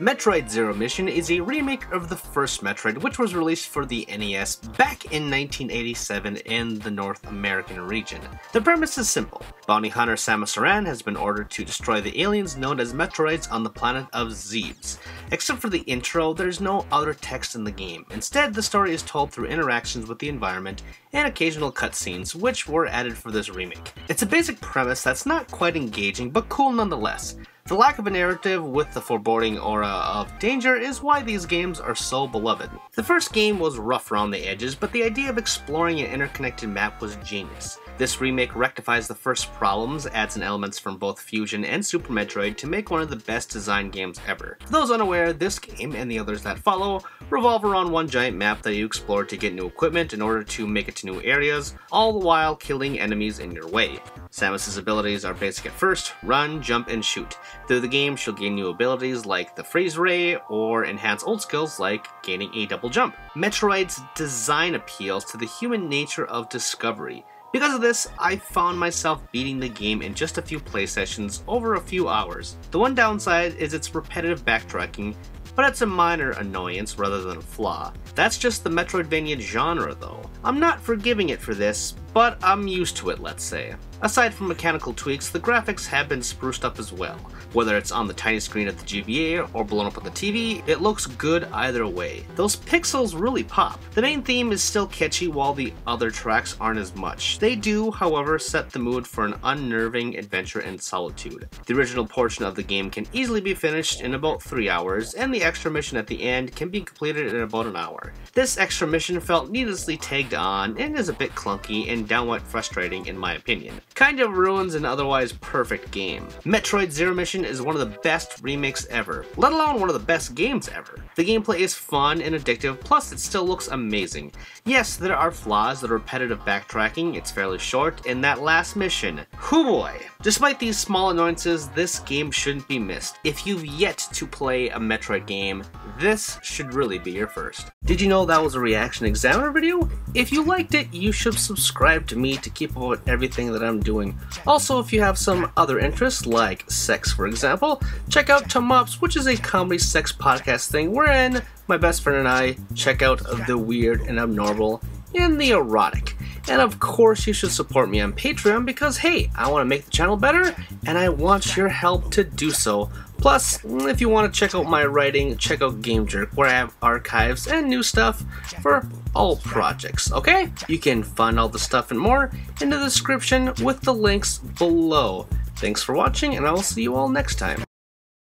Metroid Zero Mission is a remake of the first Metroid, which was released for the NES back in 1987 in the North American region. The premise is simple. Bounty hunter Samus Aran has been ordered to destroy the aliens known as Metroids on the planet of Zebes. Except for the intro, there's no other text in the game. Instead, the story is told through interactions with the environment and occasional cutscenes, which were added for this remake. It's a basic premise that's not quite engaging, but cool nonetheless. The lack of a narrative with the foreboding aura of danger is why these games are so beloved. The first game was rough around the edges, but the idea of exploring an interconnected map was genius. This remake rectifies the first problems, adds in elements from both Fusion and Super Metroid to make one of the best designed games ever. For those unaware, this game, and the others that follow, revolve around one giant map that you explore to get new equipment in order to make it to new areas, all the while killing enemies in your way. Samus's abilities are basic at first: run, jump, and shoot. Through the game, she'll gain new abilities like the freeze ray, or enhance old skills like gaining a double jump. Metroid's design appeals to the human nature of discovery. Because of this, I found myself beating the game in just a few play sessions over a few hours. The one downside is its repetitive backtracking, but it's a minor annoyance rather than a flaw. That's just the Metroidvania genre though. I'm not forgiving it for this, but I'm used to it, let's say. Aside from mechanical tweaks, the graphics have been spruced up as well. Whether it's on the tiny screen at the GBA or blown up on the TV, it looks good either way. Those pixels really pop. The main theme is still catchy while the other tracks aren't as much. They do, however, set the mood for an unnerving adventure in solitude. The original portion of the game can easily be finished in about 3 hours, and the extra mission at the end can be completed in about an hour. This extra mission felt needlessly tagged on and is a bit clunky and downright frustrating in my opinion. Kind of ruins an otherwise perfect game. Metroid Zero Mission is one of the best remakes ever, let alone one of the best games ever. The gameplay is fun and addictive, plus it still looks amazing. Yes, there are flaws, the repetitive backtracking, it's fairly short, and that last mission, hoo boy. Despite these small annoyances, this game shouldn't be missed. If you've yet to play a Metroid game, this should really be your first. Did you know that was a ReActionExaminer video? If you liked it, you should subscribe to me to keep up with everything that I'm doing. Also, if you have some other interests, like sex for example, check out Tomops, which is a comedy sex podcast thing wherein my best friend and I check out the weird and abnormal and the erotic. And of course you should support me on Patreon because hey, I want to make the channel better and I want your help to do so. Plus, if you want to check out my writing, check out Game Jerk, where I have archives and new stuff for all projects, okay? You can find all the stuff and more in the description with the links below. Thanks for watching, and I will see you all next time.